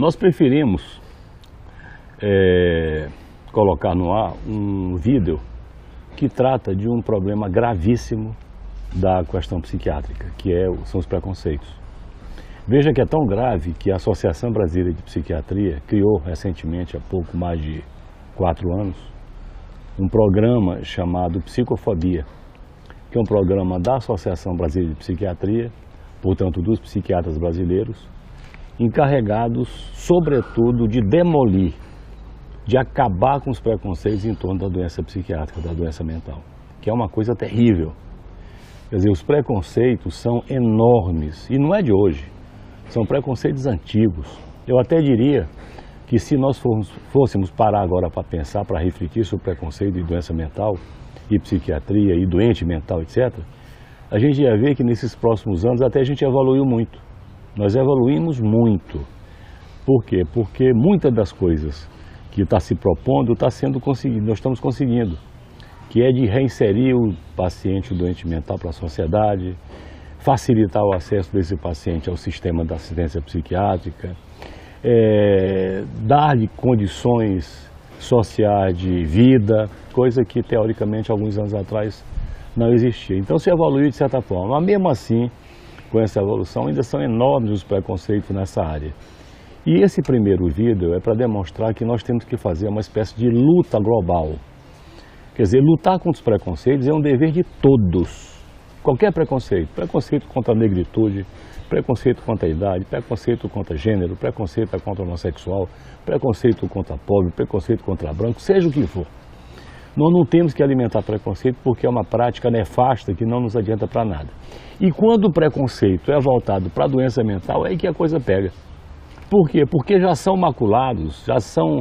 Nós preferimos colocar no ar um vídeo que trata de um problema gravíssimo da questão psiquiátrica, que são os preconceitos. Veja que é tão grave que a Associação Brasileira de Psiquiatria criou recentemente, há pouco mais de 4 anos, um programa chamado Psicofobia, que é um programa da Associação Brasileira de Psiquiatria, portanto dos psiquiatras brasileiros, encarregados, sobretudo, de demolir, de acabar com os preconceitos em torno da doença psiquiátrica, da doença mental, que é uma coisa terrível. Quer dizer, os preconceitos são enormes, e não é de hoje, são preconceitos antigos. Eu até diria que se nós fôssemos parar agora para pensar, para refletir sobre preconceito de doença mental, e psiquiatria, e doente mental, etc., a gente ia ver que nesses próximos anos até a gente evoluiu muito. Nós evoluímos muito. Por quê? Porque muitas das coisas que está se propondo está sendo conseguido, nós estamos conseguindo, que é de reinserir o paciente, o doente mental para a sociedade, facilitar o acesso desse paciente ao sistema da assistência psiquiátrica, dar-lhe condições sociais de vida, coisa que teoricamente alguns anos atrás não existia. Então se evoluiu de certa forma, mas mesmo assim, com essa evolução, ainda são enormes os preconceitos nessa área. E esse primeiro vídeo é para demonstrar que nós temos que fazer uma espécie de luta global. Quer dizer, lutar contra os preconceitos é um dever de todos. Qualquer preconceito, preconceito contra a negritude, preconceito contra a idade, preconceito contra gênero, preconceito contra o homossexual, preconceito contra pobre, preconceito contra branco, seja o que for. Nós não temos que alimentar preconceito porque é uma prática nefasta que não nos adianta para nada. E quando o preconceito é voltado para a doença mental, é aí que a coisa pega. Por quê? Porque já são maculados, já são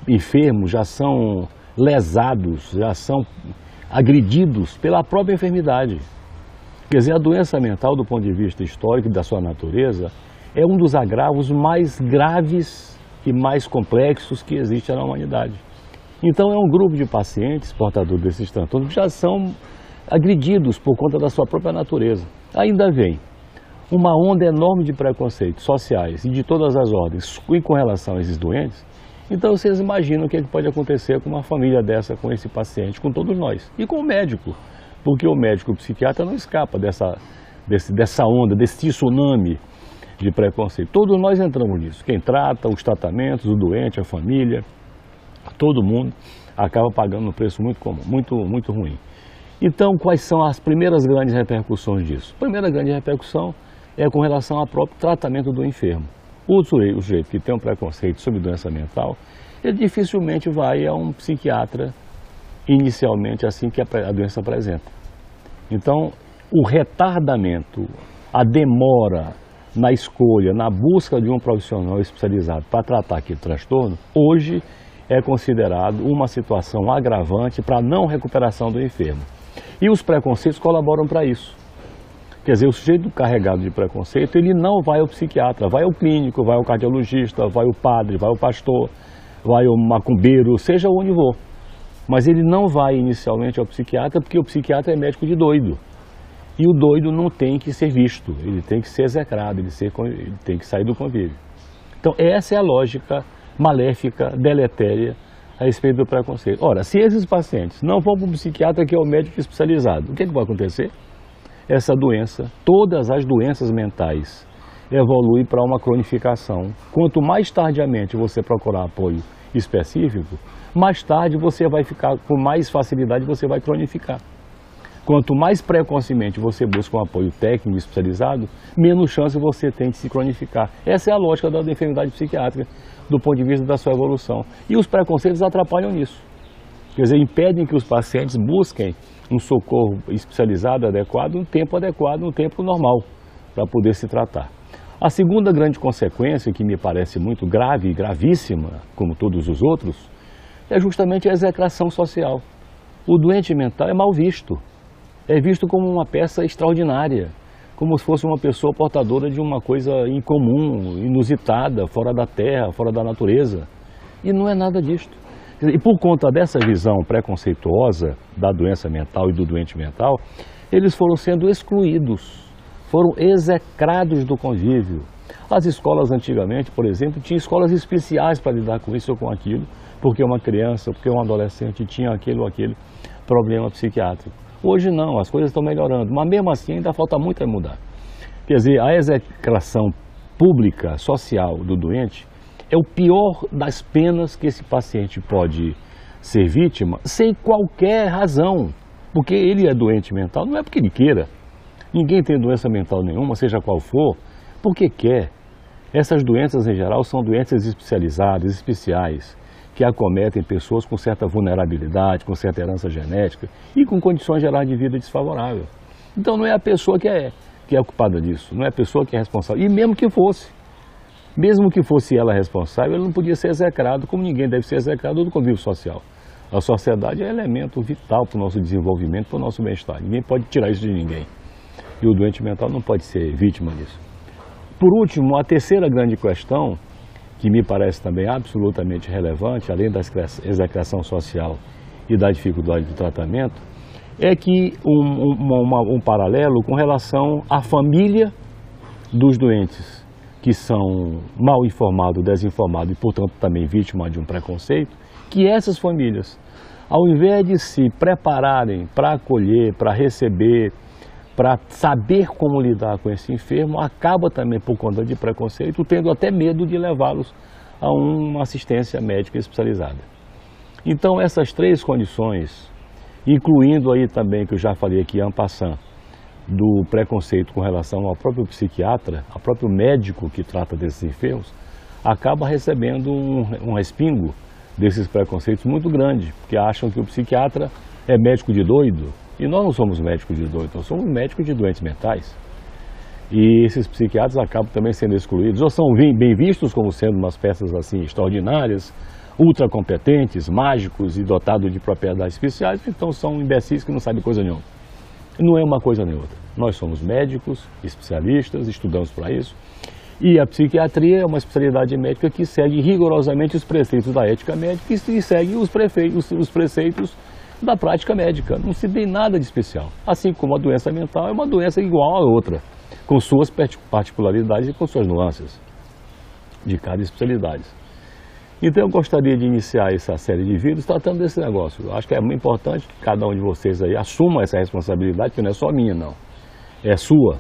enfermos, já são lesados, já são agredidos pela própria enfermidade. Quer dizer, a doença mental, do ponto de vista histórico e da sua natureza, é um dos agravos mais graves e mais complexos que existe na humanidade. Então é um grupo de pacientes portadores desses transtornos que já são agredidos por conta da sua própria natureza. Ainda vem uma onda enorme de preconceitos sociais e de todas as ordens e com relação a esses doentes. Então vocês imaginam o que pode acontecer com uma família dessa, com esse paciente, com todos nós. E com o médico, porque o médico, o psiquiatra não escapa dessa onda, desse tsunami de preconceito. Todos nós entramos nisso. Quem trata, os tratamentos, o doente, a família, todo mundo acaba pagando um preço muito comum, muito ruim. Então, quais são as primeiras grandes repercussões disso? A primeira grande repercussão é com relação ao próprio tratamento do enfermo. O sujeito que tem um preconceito sobre doença mental, ele dificilmente vai a um psiquiatra inicialmente assim que a doença apresenta. Então, o retardamento, a demora na escolha, na busca de um profissional especializado para tratar aquele transtorno, hoje é considerado uma situação agravante para a não recuperação do enfermo. E os preconceitos colaboram para isso. Quer dizer, o sujeito carregado de preconceito, ele não vai ao psiquiatra, vai ao clínico, vai ao cardiologista, vai ao padre, vai ao pastor, vai ao macumbeiro, seja onde for. Mas ele não vai inicialmente ao psiquiatra porque o psiquiatra é médico de doido. E o doido não tem que ser visto, ele tem que ser execrado, ele tem que sair do convívio. Então essa é a lógica maléfica, deletéria a respeito do preconceito. Ora, se esses pacientes não vão para o psiquiatra, que é o médico especializado, o que vai acontecer? Essa doença, todas as doenças mentais, evoluem para uma cronificação. Quanto mais tardiamente você procurar apoio específico, mais tarde você vai ficar, com mais facilidade você vai cronificar. Quanto mais precocemente você busca um apoio técnico especializado, menos chance você tem de se cronificar. Essa é a lógica da enfermidade psiquiátrica, do ponto de vista da sua evolução. E os preconceitos atrapalham nisso. Quer dizer, impedem que os pacientes busquem um socorro especializado, adequado, um tempo normal, para poder se tratar. A segunda grande consequência, que me parece muito grave e gravíssima, como todos os outros, é justamente a execração social. O doente mental é mal visto. É visto como uma peça extraordinária, como se fosse uma pessoa portadora de uma coisa incomum, inusitada, fora da terra, fora da natureza. E não é nada disto. E por conta dessa visão preconceituosa da doença mental e do doente mental, eles foram sendo excluídos, foram execrados do convívio. As escolas antigamente, por exemplo, tinham escolas especiais para lidar com isso ou com aquilo, porque uma criança, porque um adolescente tinha aquele ou aquele problema psiquiátrico. Hoje não, as coisas estão melhorando, mas mesmo assim ainda falta muito a mudar. Quer dizer, a execração pública, social do doente é o pior das penas que esse paciente pode ser vítima sem qualquer razão, porque ele é doente mental, não é porque ele queira. Ninguém tem doença mental nenhuma, seja qual for, porque quer. Essas doenças, em geral, são doenças especializadas, especiais, que acometem pessoas com certa vulnerabilidade, com certa herança genética e com condições gerais de vida desfavoráveis. Então não é a pessoa que é culpada disso, não é a pessoa que é responsável. E mesmo que fosse ela responsável, ele não podia ser execrado, como ninguém deve ser execrado do convívio social. A sociedade é elemento vital para o nosso desenvolvimento, para o nosso bem-estar. Ninguém pode tirar isso de ninguém. E o doente mental não pode ser vítima disso. Por último, a terceira grande questão, que me parece também absolutamente relevante, além da execração social e da dificuldade do tratamento, é que um paralelo com relação à família dos doentes, que são mal informados, desinformados e, portanto, também vítimas de um preconceito, que essas famílias, ao invés de se prepararem para acolher, para receber, para saber como lidar com esse enfermo, acaba também, por conta de preconceito, tendo até medo de levá-los a uma assistência médica especializada. Então, essas três condições, incluindo aí também, que eu já falei aqui, en passant, do preconceito com relação ao próprio psiquiatra, ao próprio médico que trata desses enfermos, acaba recebendo um respingo desses preconceitos muito grande, porque acham que o psiquiatra é médico de doido, e nós não somos médicos de doido, nós somos médicos de doentes mentais. E esses psiquiatras acabam também sendo excluídos, ou são bem vistos como sendo umas peças assim extraordinárias, ultra competentes, mágicos e dotados de propriedades especiais, então são imbecis que não sabem coisa nenhuma. Não é uma coisa nem outra. Nós somos médicos, especialistas, estudamos para isso, e a psiquiatria é uma especialidade médica que segue rigorosamente os preceitos da ética médica e segue os preceitos da prática médica. Não se tem nada de especial. Assim como a doença mental é uma doença igual a outra, com suas particularidades e com suas nuances de cada especialidade. Então eu gostaria de iniciar essa série de vídeos tratando desse negócio. Eu acho que é muito importante que cada um de vocês aí assuma essa responsabilidade, que não é só minha, não. É sua,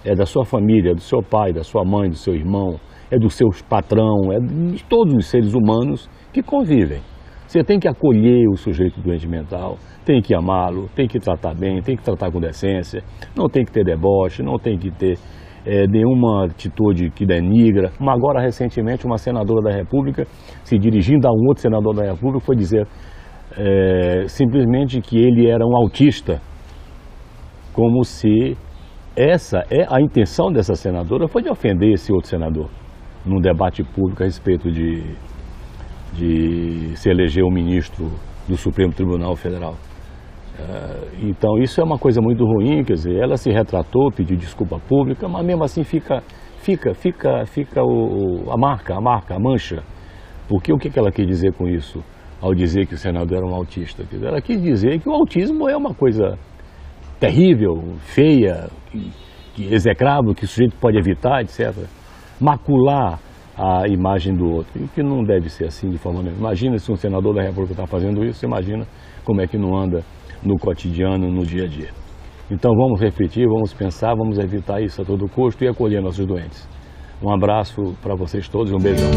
é da sua família, do seu pai, da sua mãe, do seu irmão, é do seu patrão, é de todos os seres humanos que convivem. Você tem que acolher o sujeito doente mental, tem que amá-lo, tem que tratar bem, tem que tratar com decência, não tem que ter deboche, não tem que ter nenhuma atitude que denigra. Agora, recentemente, uma senadora da República, se dirigindo a um outro senador da República, foi dizer simplesmente que ele era um autista, como se a intenção dessa senadora foi de ofender esse outro senador, num debate público a respeito de se eleger um ministro do Supremo Tribunal Federal. Então isso é uma coisa muito ruim, quer dizer, ela se retratou, pediu desculpa pública, mas mesmo assim fica a marca, a mancha. Porque o que ela quis dizer com isso, ao dizer que o senador era um autista? Quer dizer, ela quis dizer que o autismo é uma coisa terrível, feia, que execrável, que o sujeito pode evitar, etc. Macular a imagem do outro, e que não deve ser assim de forma nenhuma. Imagina se um senador da República está fazendo isso, imagina como é que não anda no cotidiano, no dia a dia. Então vamos refletir, vamos pensar, vamos evitar isso a todo custo e acolher nossos doentes. Um abraço para vocês todos e um beijão.